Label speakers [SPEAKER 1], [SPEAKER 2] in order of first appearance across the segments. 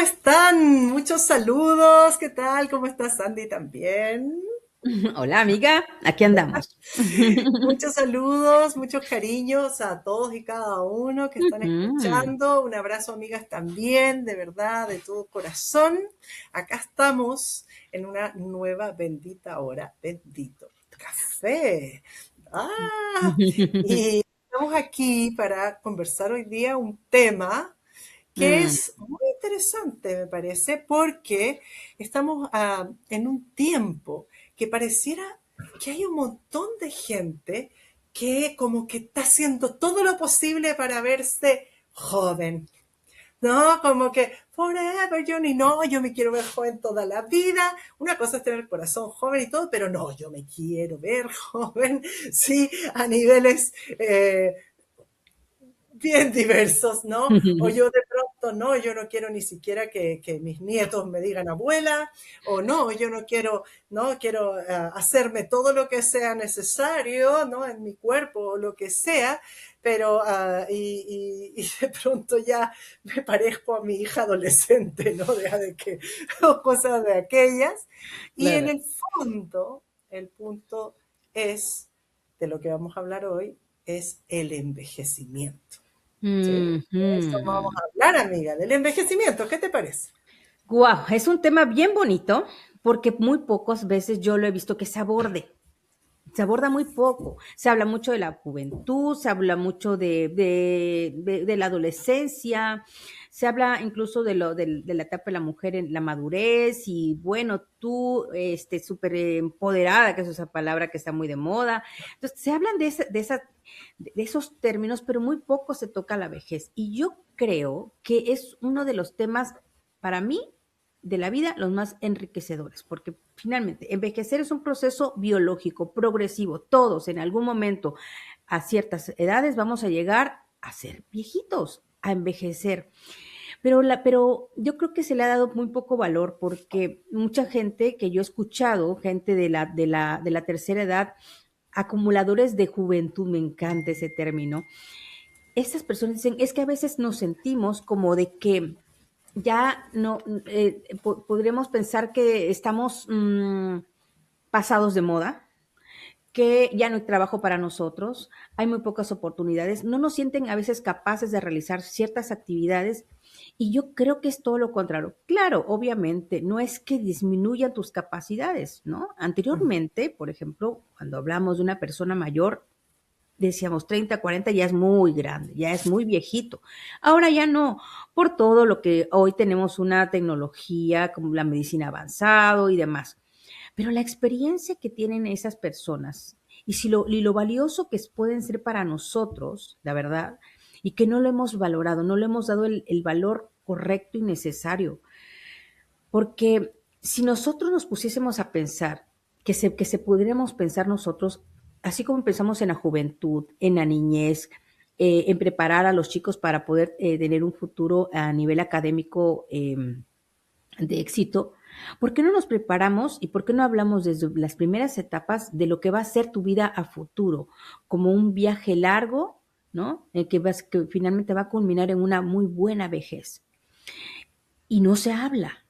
[SPEAKER 1] están? Muchos saludos. ¿Qué tal? ¿Cómo está Sandy también?
[SPEAKER 2] Hola amiga, aquí andamos.
[SPEAKER 1] Muchos saludos, muchos cariños a todos y cada uno que están
[SPEAKER 2] Ujú.
[SPEAKER 1] escuchando. Un abrazo, amigas, también, de verdad, de todo corazón. Acá estamos en una nueva bendita hora. Bendito café. Y estamos aquí para conversar hoy día un tema que
[SPEAKER 2] Mm,
[SPEAKER 1] es muy interesante, me parece, porque estamos en un tiempo que pareciera que hay un montón de gente que como que está haciendo todo lo posible para verse joven. No, como que forever Johnny, no, yo me quiero ver joven toda la vida. Una cosa es tener el corazón joven y todo, pero no, yo me quiero ver joven, sí, a niveles bien diversos, ¿no? O yo de pronto, no, yo no quiero ni siquiera que mis nietos me digan abuela, o no, yo no quiero, no, quiero hacerme todo lo que sea necesario, ¿no? En mi cuerpo o lo que sea, pero, y de pronto ya me parezco a mi hija adolescente, ¿no? De que, o cosas de aquellas. Y en
[SPEAKER 2] claro.
[SPEAKER 1] el fondo, el punto es, de lo que vamos a hablar hoy, es el envejecimiento. Sí, de eso vamos
[SPEAKER 2] Ujú.
[SPEAKER 1] a hablar, amiga, del envejecimiento. ¿Qué te parece?
[SPEAKER 2] Guau, es un tema bien bonito porque muy pocas veces yo lo he visto que se aborde. Se aborda muy poco. Se habla mucho de la juventud, se habla mucho de la adolescencia, se habla incluso de la etapa de la mujer en la madurez y bueno, tú, súper empoderada, que es esa palabra que está muy de moda. Entonces, se hablan de esos términos, pero muy poco se toca la vejez. Y yo creo que es uno de los temas, para mí, de la vida, los más enriquecedores, porque finalmente envejecer es un proceso biológico, progresivo. Todos en algún momento, a ciertas edades, vamos a llegar a ser viejitos, a envejecer. Pero yo creo que se le ha dado muy poco valor porque mucha gente que yo he escuchado, gente de la tercera edad, acumuladores de juventud, me encanta ese término, estas personas dicen, es que a veces nos sentimos como de que ya no, podríamos pensar que estamos pasados de moda, que ya no hay trabajo para nosotros, hay muy pocas oportunidades, no nos sienten a veces capaces de realizar ciertas actividades y yo creo que es todo lo contrario. Claro, obviamente, no es que disminuyan tus capacidades, ¿no? Anteriormente, por ejemplo, cuando hablamos de una persona mayor, decíamos 30, 40 ya es muy grande, ya es muy viejito. Ahora ya no, por todo lo que hoy tenemos una tecnología como la medicina avanzado y demás. Pero la experiencia que tienen esas personas y lo valioso que pueden ser para nosotros, la verdad, y que no lo hemos valorado, no le hemos dado el valor correcto y necesario. Porque si nosotros nos pusiésemos a pensar, que se pudiéramos pensar nosotros, así como pensamos en la juventud, en la niñez, en preparar a los chicos para poder tener un futuro a nivel académico de éxito, ¿por qué no nos preparamos y por qué no hablamos desde las primeras etapas de lo que va a ser tu vida a futuro, como un viaje largo, ¿no? Que finalmente va a culminar en una muy buena vejez? Y no se habla.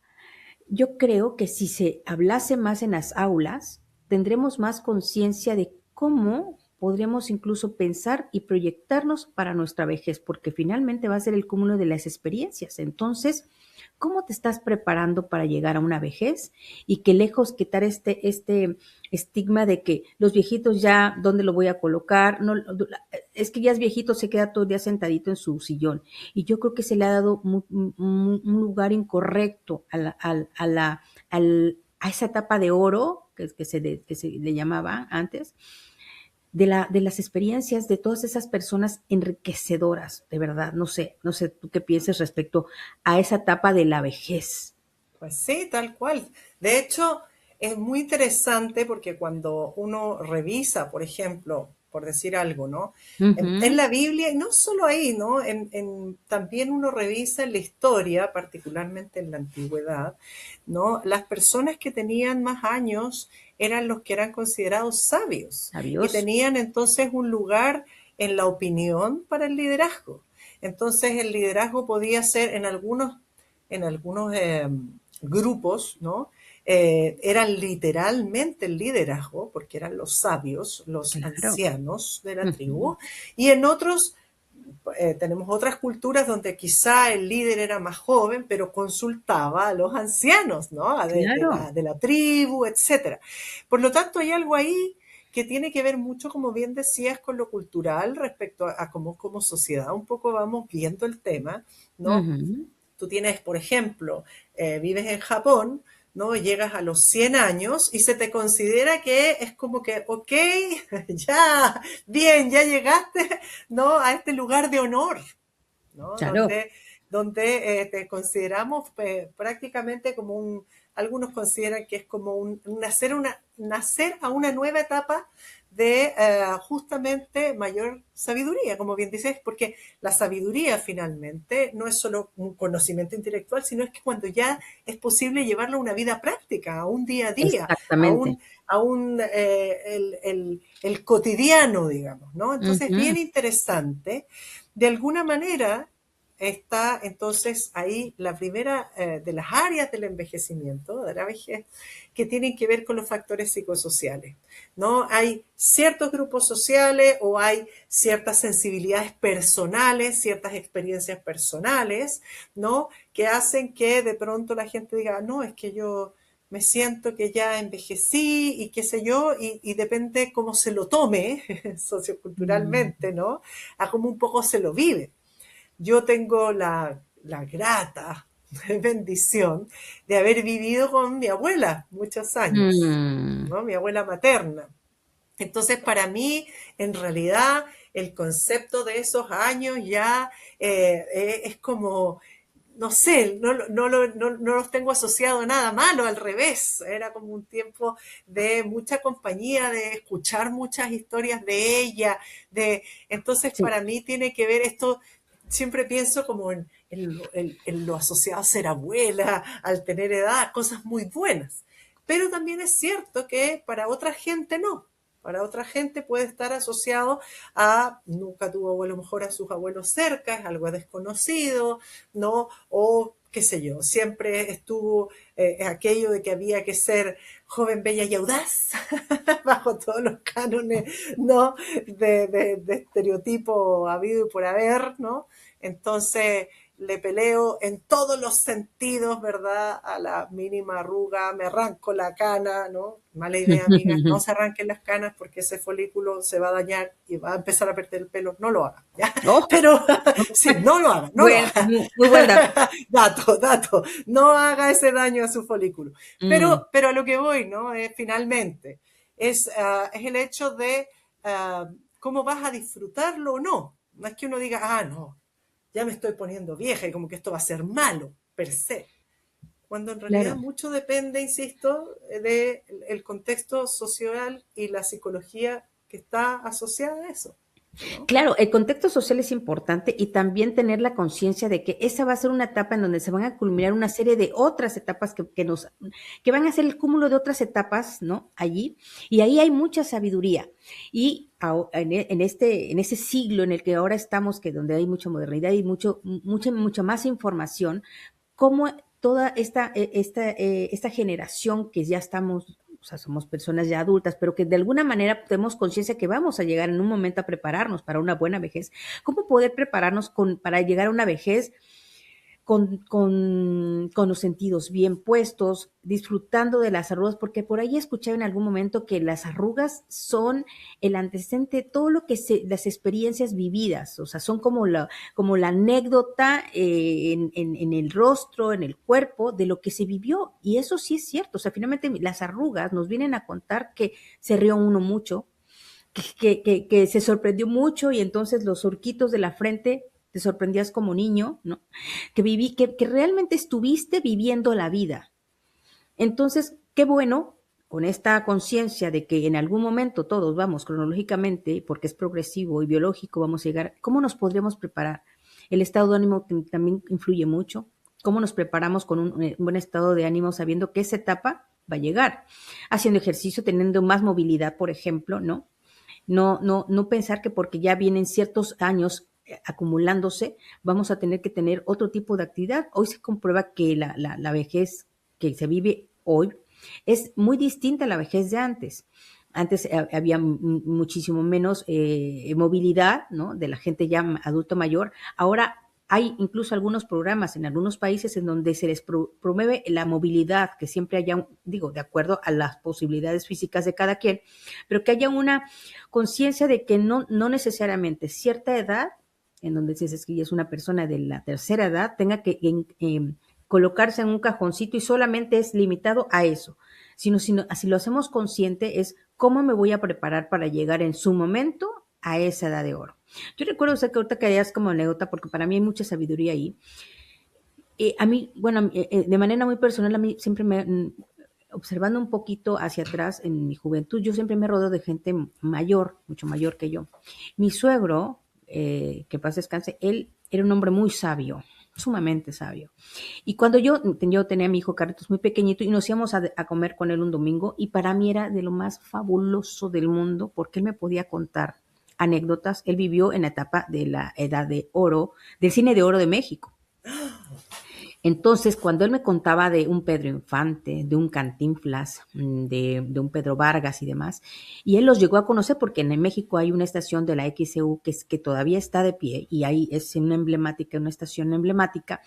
[SPEAKER 2] Yo creo que si se hablase más en las aulas, tendremos más conciencia de cómo podremos incluso pensar y proyectarnos para nuestra vejez, porque finalmente va a ser el cúmulo de las experiencias. Entonces, ¿cómo te estás preparando para llegar a una vejez? Y que lejos quitar este estigma de que los viejitos ya, ¿dónde lo voy a colocar? No, es que ya es viejito, se queda todo el día sentadito en su sillón. Y yo creo que se le ha dado un lugar incorrecto a esa etapa de oro que se le llamaba antes, de las experiencias de todas esas personas enriquecedoras, de verdad. No sé tú qué piensas respecto a esa etapa de la vejez.
[SPEAKER 1] Pues sí, tal cual. De hecho, es muy interesante porque cuando uno revisa, por ejemplo, por decir algo, ¿no? En
[SPEAKER 2] Ujú.
[SPEAKER 1] la Biblia, y no solo ahí, ¿no? También uno revisa en la historia, particularmente en la antigüedad, ¿no? Las personas que tenían más años eran los que eran considerados sabios y
[SPEAKER 2] Adiós.
[SPEAKER 1] tenían entonces un lugar en la opinión para el liderazgo. Entonces el liderazgo podía ser en algunos en algunos grupos, ¿no? Eran literalmente el liderazgo, porque eran los sabios, los
[SPEAKER 2] Claro.
[SPEAKER 1] ancianos de la
[SPEAKER 2] Ujú.
[SPEAKER 1] tribu, y en otros tenemos otras culturas donde quizá el líder era más joven, pero consultaba a los ancianos, ¿no?
[SPEAKER 2] Claro.
[SPEAKER 1] De la tribu, etcétera. Por lo tanto, hay algo ahí que tiene que ver mucho, como bien decías, con lo cultural respecto a cómo como sociedad un poco vamos viendo el tema, ¿no?
[SPEAKER 2] Ujú.
[SPEAKER 1] Tú tienes, por ejemplo, vives en Japón, ¿no? Llegas a los 100 años y se te considera que es como que, ok, ya, bien, ya llegaste, ¿no? A este lugar de honor, ¿no?
[SPEAKER 2] Claro.
[SPEAKER 1] Donde te consideramos prácticamente como algunos consideran que es como nacer a una nueva etapa de justamente mayor sabiduría, como bien dices, porque la sabiduría finalmente no es solo un conocimiento intelectual, sino es que cuando ya es posible llevarlo a una vida práctica, a un día a día,
[SPEAKER 2] Exactamente.
[SPEAKER 1] el cotidiano, digamos, ¿no? Entonces es
[SPEAKER 2] Ujú.
[SPEAKER 1] bien interesante. De alguna manera, está entonces ahí la primera de las áreas del envejecimiento, de la vejez, que tienen que ver con los factores psicosociales. ¿No? Hay ciertos grupos sociales o hay ciertas sensibilidades personales, ciertas experiencias personales, ¿no? Que hacen que de pronto la gente diga, no, es que yo me siento que ya envejecí y qué sé yo, y depende cómo se lo tome
[SPEAKER 2] Mm.
[SPEAKER 1] socioculturalmente, ¿no? A cómo un poco se lo vive. Yo tengo la grata bendición de haber vivido con mi abuela muchos años,
[SPEAKER 2] Mm.
[SPEAKER 1] ¿no? Mi abuela materna. Entonces, para mí, en realidad, el concepto de esos años ya es como, no sé, no los tengo asociado a nada malo, al revés. Era como un tiempo de mucha compañía, de escuchar muchas historias de ella. Entonces,
[SPEAKER 2] Sí.
[SPEAKER 1] para mí tiene que ver esto, siempre pienso como en lo asociado a ser abuela, al tener edad, cosas muy buenas. Pero también es cierto que para otra gente no. Para otra gente puede estar asociado a nunca tuvo a lo mejor a sus abuelos cerca, es algo desconocido, ¿no? O qué sé yo, siempre estuvo aquello de que había que ser joven, bella y audaz, bajo todos los cánones, ¿no? De estereotipo habido y por haber, ¿no? Entonces le peleo en todos los sentidos, ¿verdad? A la mínima arruga, me arranco la cana, ¿no? Mala idea, amigas, no se arranquen las canas porque ese folículo se va a dañar y va a empezar a perder el pelo, no lo hagan, ¿ya?
[SPEAKER 2] Oh,
[SPEAKER 1] Pero sí, no lo hagan, no lo
[SPEAKER 2] buen,
[SPEAKER 1] hagan.
[SPEAKER 2] muy buen dato.
[SPEAKER 1] Dato, no haga ese daño a su folículo.
[SPEAKER 2] Mm.
[SPEAKER 1] Pero a lo que voy, ¿no? Finalmente, es el hecho de cómo vas a disfrutarlo o no. No es que uno diga, ah, no, ya me estoy poniendo vieja y como que esto va a ser malo, per se. Cuando en realidad
[SPEAKER 2] Claro.
[SPEAKER 1] mucho depende, insisto, del contexto social y la psicología que está asociada a eso, ¿no?
[SPEAKER 2] Claro, el contexto social es importante y también tener la conciencia de que esa va a ser una etapa en donde se van a culminar una serie de otras etapas que van a ser el cúmulo de otras etapas, ¿no? Allí, y ahí hay mucha sabiduría. Y en ese siglo en el que ahora estamos, que donde hay mucha modernidad y mucha más información, cómo toda esta generación que ya estamos, o sea, somos personas ya adultas, pero que de alguna manera tenemos conciencia que vamos a llegar en un momento a prepararnos para una buena vejez. ¿Cómo poder prepararnos para llegar a una vejez con los sentidos bien puestos, disfrutando de las arrugas? Porque por ahí escuché en algún momento que las arrugas son el antecedente de todo lo que las experiencias vividas, o sea, son como la anécdota en el rostro, en el cuerpo, de lo que se vivió. Y eso sí es cierto, o sea, finalmente las arrugas nos vienen a contar que se rió uno mucho, que se sorprendió mucho y entonces los surquitos de la frente te sorprendías como niño, ¿no? Que realmente estuviste viviendo la vida. Entonces, qué bueno, con esta conciencia de que en algún momento todos vamos cronológicamente, porque es progresivo y biológico, vamos a llegar, ¿cómo nos podríamos preparar? El estado de ánimo también influye mucho. ¿Cómo nos preparamos con un buen estado de ánimo sabiendo que esa etapa va a llegar? Haciendo ejercicio, teniendo más movilidad, por ejemplo, ¿no? No pensar que porque ya vienen ciertos años acumulándose, vamos a tener que tener otro tipo de actividad. Hoy se comprueba que la vejez que se vive hoy es muy distinta a la vejez de antes. Antes había muchísimo menos movilidad, ¿no? De la gente ya adulto mayor. Ahora hay incluso algunos programas en algunos países en donde se les promueve la movilidad, que siempre haya, digo, de acuerdo a las posibilidades físicas de cada quien, pero que haya una conciencia de que no necesariamente cierta edad, en donde se es que ya es una persona de la tercera edad, tenga que colocarse en un cajoncito y solamente es limitado a eso, sino si lo hacemos consciente es cómo me voy a preparar para llegar en su momento a esa edad de oro. Yo recuerdo, o sea, que ahorita que hayas como anécdota, porque para mí hay mucha sabiduría ahí. A mí, bueno, de manera muy personal, a mí siempre observando un poquito hacia atrás en mi juventud, yo siempre me rodeo de gente mayor, mucho mayor que yo. Mi suegro, que paz descanse, él era un hombre muy sabio, sumamente sabio. Y cuando yo tenía a mi hijo Carlitos muy pequeñito y nos íbamos a comer con él un domingo y para mí era de lo más fabuloso del mundo porque él me podía contar anécdotas. Él vivió en la etapa de la edad de oro, del cine de oro de México. Entonces, cuando él me contaba de un Pedro Infante, de un Cantinflas, de un Pedro Vargas y demás, y él los llegó a conocer porque en México hay una estación de la XCU que todavía está de pie y ahí es una estación emblemática.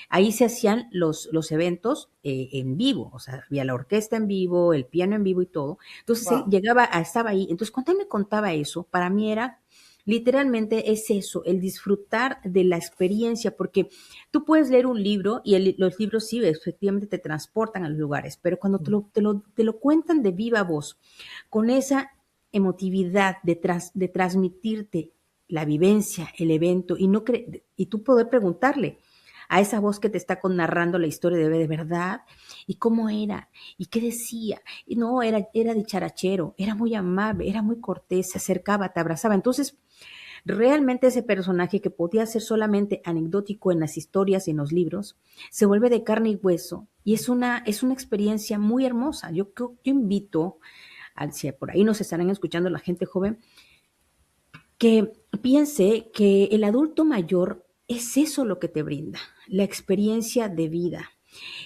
[SPEAKER 2] Ahí se hacían los eventos en vivo, o sea, había la orquesta en vivo, el piano en vivo y todo. Entonces él estaba ahí. Entonces, cuando él me contaba eso, para mí era literalmente es eso, el disfrutar de la experiencia, porque tú puedes leer un libro y los libros sí, efectivamente te transportan a los lugares, pero cuando te lo cuentan de viva voz, con esa emotividad de transmitirte la vivencia, el evento, y tú poder preguntarle a esa voz que te está narrando la historia de verdad, y cómo era, y qué decía, y no, era dicharachero, era muy amable, era muy cortés, se acercaba, te abrazaba. Entonces, realmente ese personaje que podía ser solamente anecdótico en las historias y en los libros, se vuelve de carne y hueso, y es una experiencia muy hermosa. Yo invito, si por ahí nos estarán escuchando la gente joven, que piense que el adulto mayor es eso lo que te brinda, la experiencia de vida.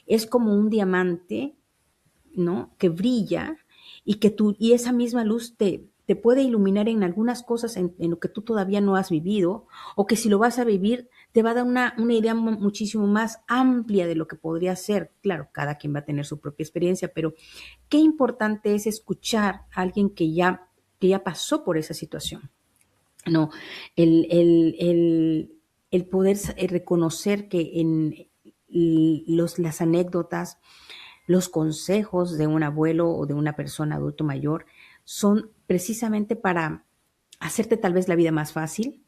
[SPEAKER 2] Es como un diamante, ¿no? Que brilla y esa misma luz te puede iluminar en algunas cosas en lo que tú todavía no has vivido, o que si lo vas a vivir, te va a dar una idea muchísimo más amplia de lo que podría ser. Claro, cada quien va a tener su propia experiencia, pero qué importante es escuchar a alguien que ya pasó por esa situación. No, el poder reconocer que en las anécdotas, los consejos de un abuelo o de una persona adulto mayor son precisamente para hacerte tal vez la vida más fácil,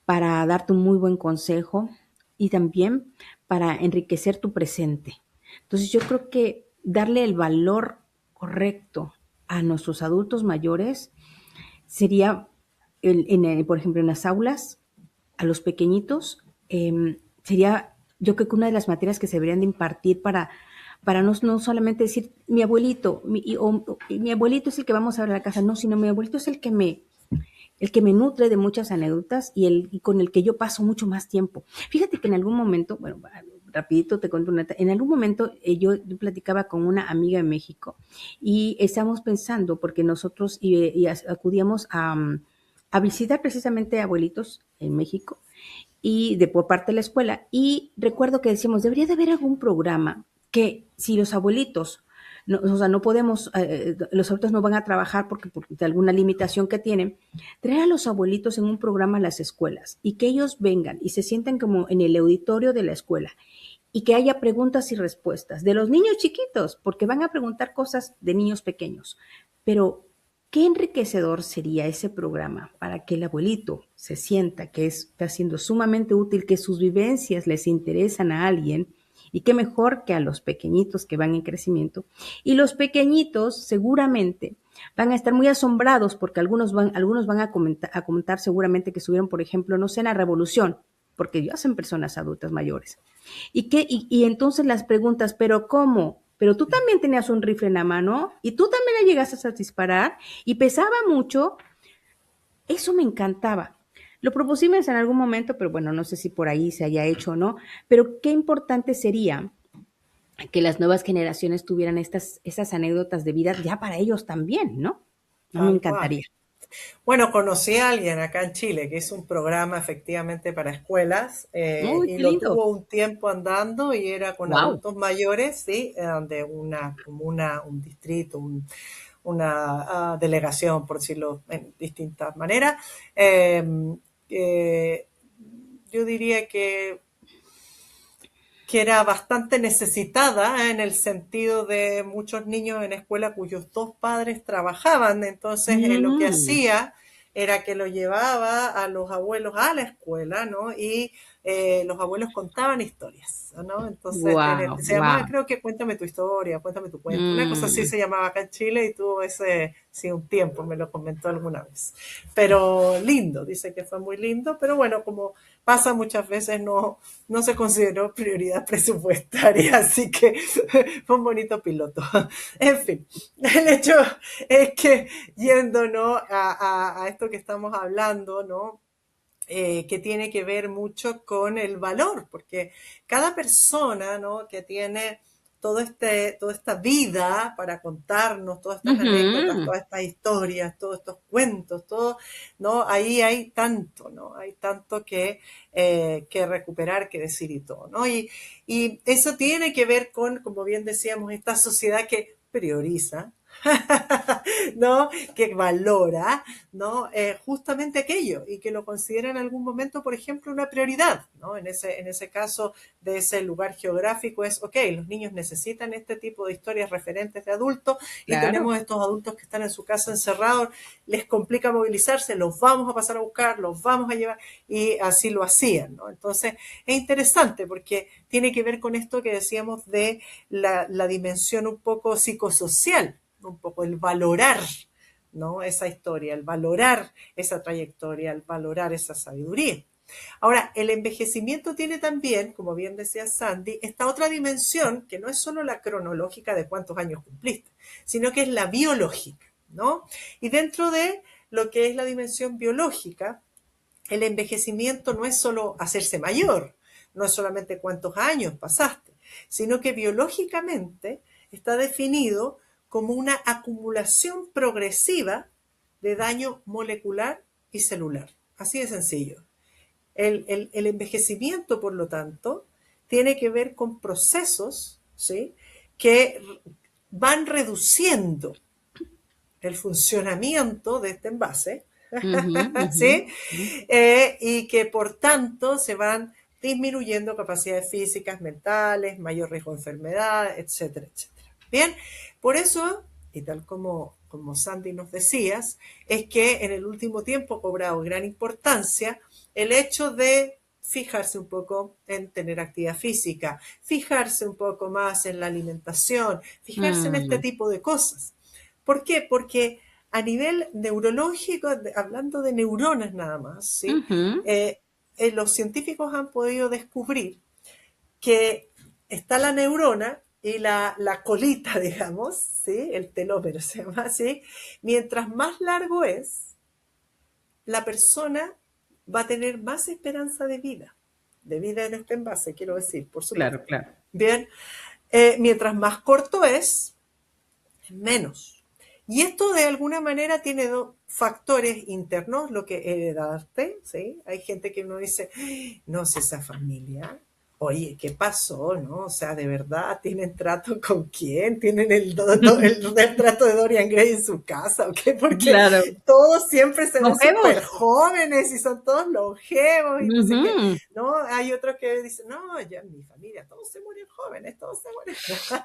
[SPEAKER 2] para darte un muy buen consejo y también para enriquecer tu presente. Entonces yo creo que darle el valor correcto a nuestros adultos mayores sería, por ejemplo, en las aulas, a los pequeñitos, sería, yo creo que una de las materias que se deberían de impartir para no solamente decir, mi abuelito, mi abuelito es el que vamos a ver a la casa, no, sino mi abuelito es el que me nutre de muchas anécdotas y con el que yo paso mucho más tiempo. Fíjate que en algún momento, bueno, rapidito te cuento en algún momento yo platicaba con una amiga en México y estábamos pensando, porque nosotros acudíamos a visitar precisamente abuelitos en México y por parte de la escuela, y recuerdo que decíamos, debería de haber algún programa que si los abuelitos, o sea, no podemos, los adultos no van a trabajar porque de alguna limitación que tienen, traer a los abuelitos en un programa a las escuelas y que ellos vengan y se sienten como en el auditorio de la escuela y que haya preguntas y respuestas de los niños chiquitos, porque van a preguntar cosas de niños pequeños, pero qué enriquecedor sería ese programa para que el abuelito se sienta que está siendo sumamente útil, que sus vivencias les interesan a alguien, y qué mejor que a los pequeñitos que van en crecimiento. Y los pequeñitos seguramente van a estar muy asombrados porque algunos van a comentar seguramente que estuvieron, por ejemplo, no sé, en la Revolución, porque ya son personas adultas mayores. Y entonces las preguntas, ¿pero cómo? Pero tú también tenías un rifle en la mano y tú también le llegaste a disparar y pesaba mucho. Eso me encantaba. Lo propusimos en algún momento, pero bueno, no sé si por ahí se haya hecho o no, pero qué importante sería que las nuevas generaciones tuvieran esas anécdotas de vida ya para ellos también, ¿no? A mí me
[SPEAKER 1] Tal cual.
[SPEAKER 2] encantaría.
[SPEAKER 1] Bueno, conocí a alguien acá en Chile que hizo un programa efectivamente para escuelas
[SPEAKER 2] Uy,
[SPEAKER 1] y
[SPEAKER 2] qué
[SPEAKER 1] lo
[SPEAKER 2] lindo.
[SPEAKER 1] tuvo un tiempo andando y era con
[SPEAKER 2] Wow.
[SPEAKER 1] adultos mayores, ¿sí? De una comuna, un distrito, una delegación, por decirlo en distintas maneras. Eh, eh, yo diría que era bastante necesitada en el sentido de muchos niños en escuela cuyos dos padres trabajaban, entonces lo que hacía era que lo llevaba a los abuelos a la escuela, ¿no? Y los abuelos contaban historias, ¿no? Entonces
[SPEAKER 2] Wow,
[SPEAKER 1] se llamaba,
[SPEAKER 2] wow.
[SPEAKER 1] creo que Cuéntame tu historia, Cuéntame tu cuento, una cosa así se llamaba acá en Chile y tuvo ese, sí, un tiempo, me lo comentó alguna vez. Pero lindo, dice que fue muy lindo, pero bueno, como pasa muchas veces, no se consideró prioridad presupuestaria, así que fue un bonito piloto. En fin, el hecho es que yéndonos a esto que estamos hablando, ¿no? Que tiene que ver mucho con el valor, porque cada persona, ¿no? Que tiene toda esta vida para contarnos, todas estas anécdotas,
[SPEAKER 2] Ujú.
[SPEAKER 1] todas estas historias, todos estos cuentos, todo, ¿no? Ahí hay tanto, ¿no? Hay tanto que recuperar, que decir y todo, ¿no? Y eso tiene que ver con, como bien decíamos, esta sociedad que prioriza, ¿no? Que valora, ¿no? Justamente aquello y que lo considera en algún momento, por ejemplo, una prioridad, ¿no? En ese caso de ese lugar geográfico es, ok, los niños necesitan este tipo de historias referentes de adultos y
[SPEAKER 2] Claro.
[SPEAKER 1] tenemos estos adultos que están en su casa encerrados, les complica movilizarse, los vamos a pasar a buscar, los vamos a llevar y así lo hacían, ¿no? Entonces es interesante porque tiene que ver con esto que decíamos de la dimensión un poco psicosocial, un poco el valorar, ¿no? Esa historia, el valorar esa trayectoria, el valorar esa sabiduría. Ahora, el envejecimiento tiene también, como bien decía Sandy, esta otra dimensión que no es solo la cronológica de cuántos años cumpliste, sino que es la biológica, ¿no? Y dentro de lo que es la dimensión biológica, el envejecimiento no es solo hacerse mayor, no es solamente cuántos años pasaste, sino que biológicamente está definido como una acumulación progresiva de daño molecular y celular. Así de sencillo. El envejecimiento, por lo tanto, tiene que ver con procesos, ¿sí? Que van reduciendo el funcionamiento de este envase,
[SPEAKER 2] Ujú, ujú,
[SPEAKER 1] ¿sí?
[SPEAKER 2] ujú.
[SPEAKER 1] Y que por tanto se van disminuyendo capacidades físicas, mentales, mayor riesgo de enfermedad, etcétera, etcétera. Bien, por eso, y tal como Sandy nos decías, es que en el último tiempo ha cobrado gran importancia el hecho de fijarse un poco en tener actividad física, fijarse un poco más en la alimentación, fijarse en este
[SPEAKER 2] Mm,
[SPEAKER 1] tipo de cosas. ¿Por qué? Porque a nivel neurológico, hablando de neuronas nada más, ¿sí?
[SPEAKER 2] ujú.
[SPEAKER 1] Los científicos han podido descubrir que está la neurona y la colita, digamos, ¿sí? El telómero se llama así. Mientras más largo es, la persona va a tener más esperanza de vida en este envase, quiero decir, por supuesto.
[SPEAKER 2] Claro, claro.
[SPEAKER 1] Bien, mientras más corto es, menos. Y esto de alguna manera tiene dos factores internos, lo que heredaste, ¿sí? Hay gente que uno dice, no sé, esa familia, oye, ¿qué pasó? ¿No? O sea, de verdad, ¿tienen trato con quién? ¿Tienen el trato de Dorian Gray en su casa o qué? Porque
[SPEAKER 2] Claro.
[SPEAKER 1] todos siempre se ven
[SPEAKER 2] Longevos.
[SPEAKER 1] súper jóvenes y son todos longevos y no sé qué.
[SPEAKER 2] Ujú.
[SPEAKER 1] No, hay otros que dicen, no, ya en mi familia todos se mueren jóvenes, todos se mueren.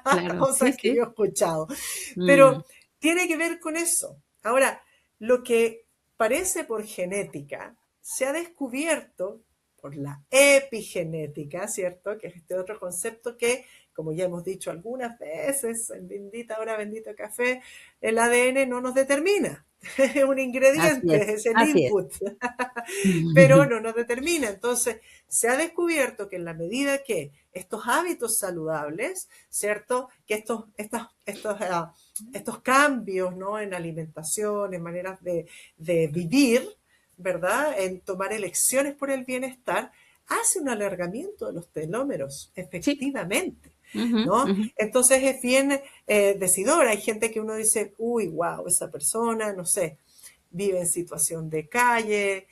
[SPEAKER 2] Claro, sí,
[SPEAKER 1] Cosas que
[SPEAKER 2] sí.
[SPEAKER 1] yo he escuchado.
[SPEAKER 2] Mm,
[SPEAKER 1] Pero tiene que ver con eso. Ahora, lo que parece por genética se ha descubierto por la epigenética, ¿cierto? Que es este otro concepto que, como ya hemos dicho algunas veces, en bendita hora, bendito café, el ADN no nos determina. Es un
[SPEAKER 2] así es,
[SPEAKER 1] ingrediente, es el
[SPEAKER 2] así es.
[SPEAKER 1] input, pero no nos determina. Entonces, se ha descubierto que en la medida que estos hábitos saludables, ¿cierto? Que estos cambios, ¿no? En alimentación, en maneras de vivir, ¿verdad?, en tomar elecciones por el bienestar, hace un alargamiento de los telómeros,
[SPEAKER 2] Sí.
[SPEAKER 1] efectivamente,
[SPEAKER 2] Ujú,
[SPEAKER 1] ¿no?
[SPEAKER 2] ujú.
[SPEAKER 1] Entonces es bien decidor. Hay gente que uno dice, uy, wow, esa persona, no sé, vive en situación de calle,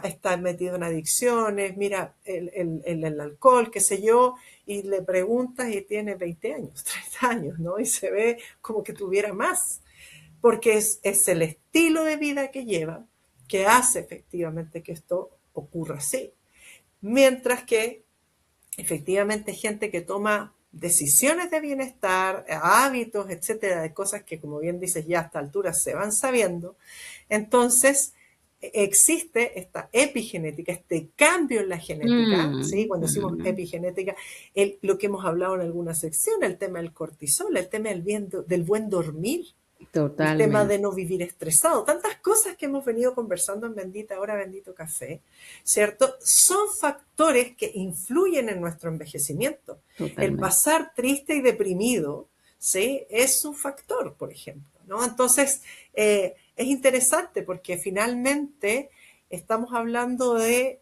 [SPEAKER 1] está metido en adicciones, mira el alcohol, qué sé yo, y le preguntas y tiene 20 años, 30 años, ¿no? Y se ve como que tuviera más, porque es el estilo de vida que lleva que hace efectivamente que esto ocurra así. Mientras que efectivamente gente que toma decisiones de bienestar, hábitos, etcétera, de cosas que, como bien dices, ya a esta altura se van sabiendo, entonces existe esta epigenética, este cambio en la genética, ¿sí?
[SPEAKER 2] Mm,
[SPEAKER 1] Cuando decimos
[SPEAKER 2] mm.
[SPEAKER 1] epigenética, lo que hemos hablado en alguna sección, el tema del cortisol, el tema del buen dormir, el tema de
[SPEAKER 2] Totalmente,
[SPEAKER 1] no vivir estresado, tantas cosas que hemos venido conversando en Bendita Hora, Bendito Café, ¿cierto? Son factores que influyen en nuestro envejecimiento. El
[SPEAKER 2] totalmente.
[SPEAKER 1] pasar triste y deprimido, ¿sí? Es un factor, por ejemplo, ¿no? Entonces, es interesante porque finalmente estamos hablando de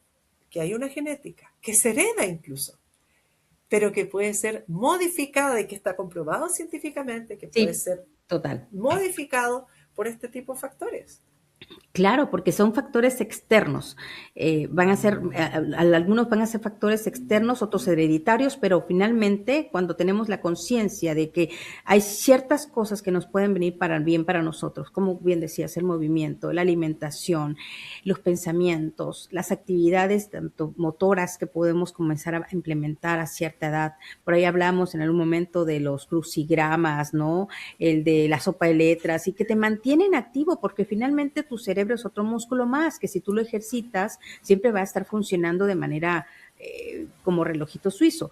[SPEAKER 1] que hay una genética que se hereda incluso, pero que puede ser modificada y que está comprobado científicamente que puede
[SPEAKER 2] Sí,
[SPEAKER 1] ser
[SPEAKER 2] total.
[SPEAKER 1] modificado por este tipo de factores.
[SPEAKER 2] Claro, porque son factores externos. Van a ser, algunos van a ser factores externos, otros hereditarios, pero finalmente, cuando tenemos la conciencia de que hay ciertas cosas que nos pueden venir para el bien para nosotros, como bien decías, el movimiento, la alimentación, los pensamientos, las actividades tanto motoras que podemos comenzar a implementar a cierta edad. Por ahí hablamos en algún momento de los crucigramas, ¿no? El de la sopa de letras y que te mantienen activo porque finalmente tu cerebro es otro músculo más que si tú lo ejercitas siempre va a estar funcionando de manera como relojito suizo.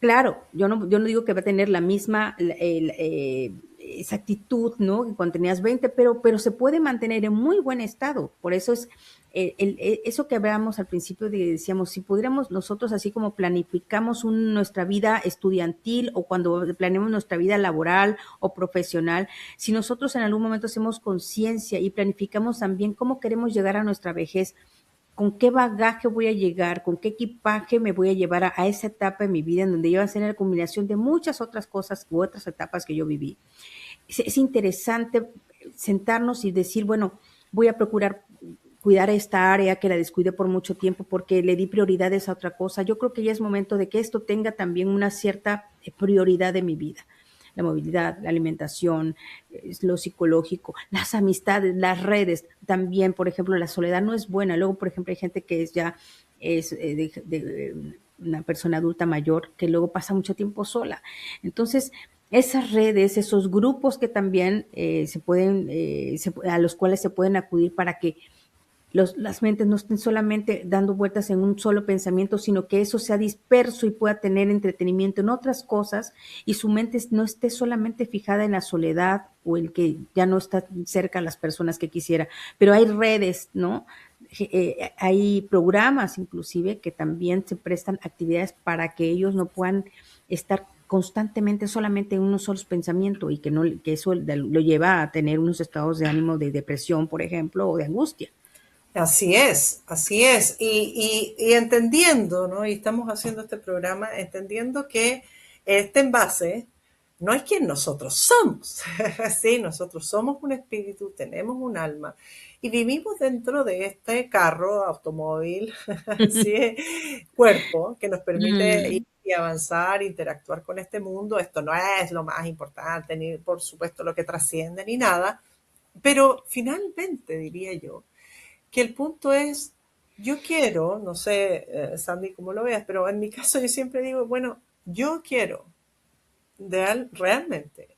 [SPEAKER 2] Claro, yo no digo que va a tener la misma esa actitud, ¿no? Que cuando tenías 20, pero se puede mantener en muy buen estado. Por eso es eso que hablábamos al principio de, decíamos, si pudiéramos nosotros, así como planificamos nuestra vida estudiantil o cuando planeamos nuestra vida laboral o profesional, si nosotros en algún momento hacemos conciencia y planificamos también cómo queremos llegar a nuestra vejez, con qué bagaje voy a llegar, con qué equipaje me voy a llevar a esa etapa de mi vida en donde iba a ser la combinación de muchas otras cosas u otras etapas que yo viví. Es interesante sentarnos y decir, bueno, voy a procurar cuidar esta área que la descuidé por mucho tiempo porque le di prioridades a otra cosa. Yo creo que ya es momento de que esto tenga también una cierta prioridad de mi vida. La movilidad, la alimentación, lo psicológico, las amistades, las redes, también, por ejemplo, la soledad no es buena. Luego, por ejemplo, hay gente que es una persona adulta mayor que luego pasa mucho tiempo sola. Entonces, esas redes, esos grupos que también a los cuales se pueden acudir para que las mentes no estén solamente dando vueltas en un solo pensamiento, sino que eso sea disperso y pueda tener entretenimiento en otras cosas y su mente no esté solamente fijada en la soledad o el que ya no está cerca a las personas que quisiera. Pero hay redes, ¿no? Hay programas inclusive que también se prestan actividades para que ellos no puedan estar constantemente solamente en unos solos pensamientos y que eso lo lleva a tener unos estados de ánimo de depresión, por ejemplo, o de angustia.
[SPEAKER 1] Así es, así es. Y entendiendo, ¿no? Y estamos haciendo este programa entendiendo que este envase no es quien nosotros somos. Sí, nosotros somos un espíritu, tenemos un alma y vivimos dentro de este carro, automóvil, sí, cuerpo que nos permite ir
[SPEAKER 2] Mm,
[SPEAKER 1] y avanzar, interactuar con este mundo. Esto no es lo más importante, ni por supuesto lo que trasciende, ni nada. Pero finalmente, diría yo, que el punto es, yo quiero, no sé, Sandy, cómo lo veas, pero en mi caso yo siempre digo, bueno, yo quiero realmente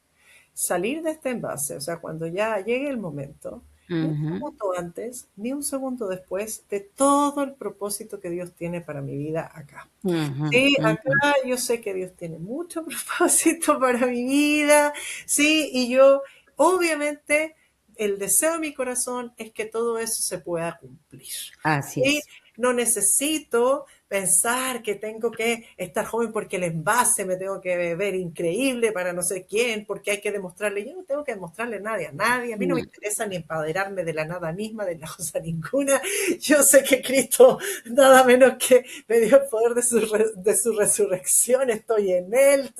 [SPEAKER 1] salir de este envase, o sea, cuando ya llegue el momento, ni un
[SPEAKER 2] ujú,
[SPEAKER 1] segundo antes, ni un segundo después de todo el propósito que Dios tiene para mi vida acá.
[SPEAKER 2] ujú,
[SPEAKER 1] Sí, acá
[SPEAKER 2] ujú.
[SPEAKER 1] yo sé que Dios tiene mucho propósito para mi vida, sí, y yo, obviamente, el deseo de mi corazón es que todo eso se pueda cumplir.
[SPEAKER 2] Así
[SPEAKER 1] Sí,
[SPEAKER 2] es.
[SPEAKER 1] no necesito pensar que tengo que estar joven porque el envase me tengo que ver increíble para no sé quién, porque hay que demostrarle. Yo no tengo que demostrarle a nadie. A mí no me
[SPEAKER 2] Mm.
[SPEAKER 1] interesa ni empoderarme de la nada misma, de la cosa ninguna. Yo sé que Cristo, nada menos que me dio el poder de su resurrección, estoy en Él.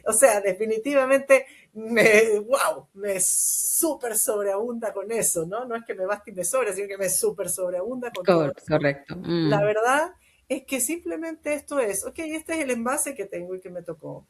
[SPEAKER 1] O sea, definitivamente me súper sobreabunda con eso, ¿no? No es que me baste y me sobre, sino que me súper sobreabunda con todo eso.
[SPEAKER 2] Correcto.
[SPEAKER 1] La verdad es que simplemente esto es, ok, este es el envase que tengo y que me tocó.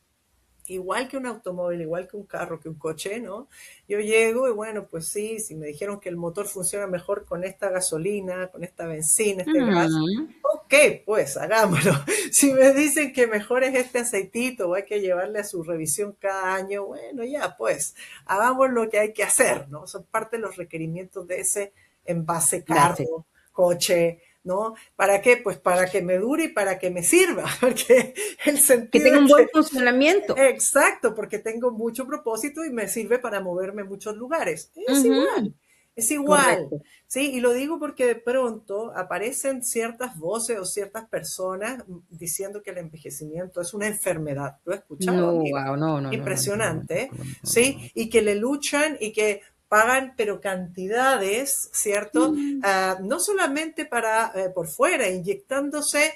[SPEAKER 1] Igual que un automóvil, igual que un carro, que un coche, ¿no? Yo llego y bueno, pues sí, si me dijeron que el motor funciona mejor con esta gasolina, con esta benzina, este gas,
[SPEAKER 2] Mm.
[SPEAKER 1] ok, pues hagámoslo. Si me dicen que mejor es este aceitito o hay que llevarle a su revisión cada año, bueno, ya, pues hagamos lo que hay que hacer, ¿no? Son parte de los requerimientos de ese envase
[SPEAKER 2] Base.
[SPEAKER 1] carro, coche, ¿no? ¿Para qué? Pues para que me dure y para que me sirva, porque el
[SPEAKER 2] Que
[SPEAKER 1] sentido
[SPEAKER 2] tenga
[SPEAKER 1] es
[SPEAKER 2] un buen
[SPEAKER 1] que,
[SPEAKER 2] funcionamiento.
[SPEAKER 1] exacto, porque tengo mucho propósito y me sirve para moverme en muchos lugares.
[SPEAKER 2] Ujú.
[SPEAKER 1] Es igual,
[SPEAKER 2] Correcto.
[SPEAKER 1] ¿sí? Y lo digo porque de pronto aparecen ciertas voces o ciertas personas diciendo que el envejecimiento es una enfermedad. Lo he escuchado,
[SPEAKER 2] No,
[SPEAKER 1] amiga.
[SPEAKER 2] wow, no, no, no, no, no, no,
[SPEAKER 1] Impresionante,
[SPEAKER 2] no, no,
[SPEAKER 1] ¿sí?
[SPEAKER 2] no.
[SPEAKER 1] Y que le luchan y que pagan pero cantidades, ¿cierto?
[SPEAKER 2] Mm.
[SPEAKER 1] No solamente para por fuera, inyectándose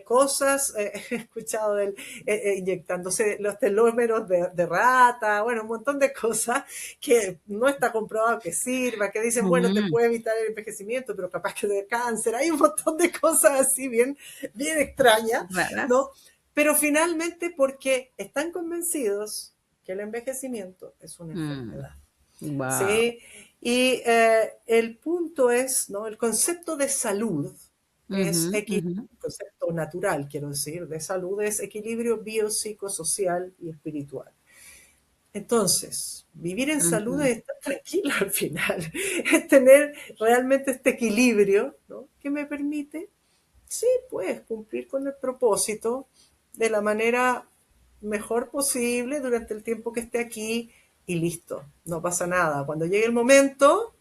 [SPEAKER 1] cosas, he escuchado inyectándose los telómeros de rata, bueno, un montón de cosas que no está comprobado que sirva, que dicen, bueno, te
[SPEAKER 2] Mm.
[SPEAKER 1] puede evitar el envejecimiento, pero capaz que de cáncer, hay un montón de cosas así bien extrañas,
[SPEAKER 2] Raras.
[SPEAKER 1] ¿no? Pero finalmente porque están convencidos que el envejecimiento es una enfermedad.
[SPEAKER 2] Wow.
[SPEAKER 1] ¿Sí? Y el punto es, ¿no? El concepto de salud es el concepto natural, quiero decir, de salud es equilibrio biopsicosocial y espiritual. Entonces, vivir en salud es estar tranquilo al final, es tener realmente este equilibrio, ¿no? Que me permite, sí, pues, cumplir con el propósito de la manera mejor posible durante el tiempo que esté aquí y listo, no pasa nada. Cuando llegue el momento,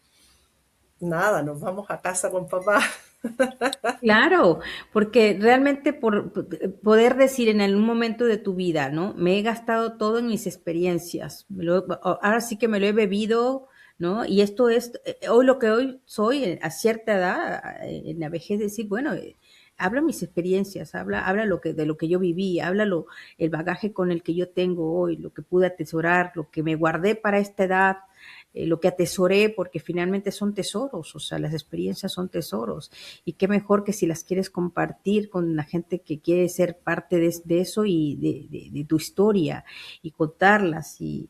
[SPEAKER 1] nada, nos vamos a casa con papá.
[SPEAKER 2] Claro, porque realmente poder decir en algún momento de tu vida, ¿no? Me he gastado todo en mis experiencias, ahora sí que me lo he bebido, ¿no? Y esto es, hoy lo que hoy soy, a cierta edad, en la vejez, decir, bueno, habla mis experiencias, habla de lo que yo viví, el bagaje con el que yo tengo hoy, lo que pude atesorar, lo que me guardé para esta edad, lo que atesoré, porque finalmente son tesoros, o sea, las experiencias son tesoros. Y qué mejor que si las quieres compartir con la gente que quiere ser parte de eso y de tu historia y contarlas y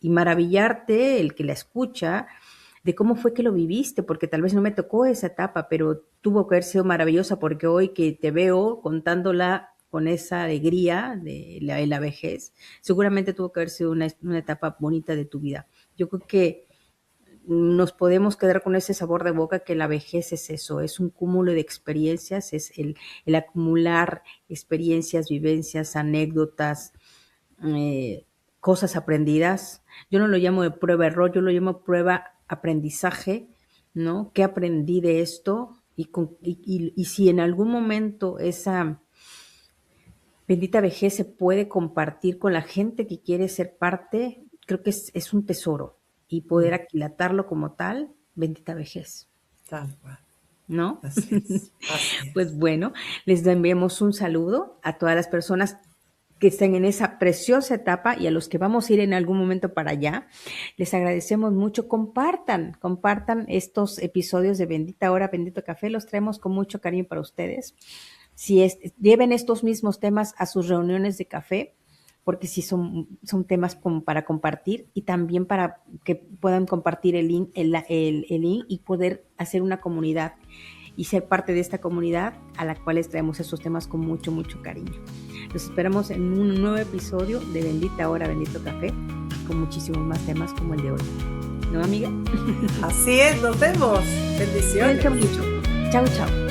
[SPEAKER 2] maravillarte, el que la escucha, de cómo fue que lo viviste, porque tal vez no me tocó esa etapa, pero tuvo que haber sido maravillosa porque hoy que te veo contándola con esa alegría de la vejez, seguramente tuvo que haber sido una etapa bonita de tu vida. Yo creo que nos podemos quedar con ese sabor de boca que la vejez es eso, es un cúmulo de experiencias, es el acumular experiencias, vivencias, anécdotas, eh, cosas aprendidas. Yo no lo llamo de prueba-error, yo lo llamo prueba-aprendizaje, ¿no? ¿Qué aprendí de esto? Y si en algún momento esa bendita vejez se puede compartir con la gente que quiere ser parte, creo que es un tesoro y poder aquilatarlo como tal, bendita vejez,
[SPEAKER 1] Tal cual.
[SPEAKER 2] ¿no?
[SPEAKER 1] Así es. Así
[SPEAKER 2] Pues
[SPEAKER 1] es.
[SPEAKER 2] bueno, les enviamos un saludo a todas las personas que estén en esa preciosa etapa y a los que vamos a ir en algún momento para allá. Les agradecemos mucho. Compartan estos episodios de Bendita Hora, Bendito Café. Los traemos con mucho cariño para ustedes. Lleven estos mismos temas a sus reuniones de café, porque sí son temas como para compartir y también para que puedan compartir el link y poder hacer una comunidad y ser parte de esta comunidad a la cual les traemos estos temas con mucho, mucho cariño. Los esperamos en un nuevo episodio de Bendita Hora, Bendito Café, con muchísimos más temas como el de hoy. ¿No, amiga?
[SPEAKER 1] Así es, nos vemos. Bendiciones.
[SPEAKER 2] Cuídense mucho. Chao, chao.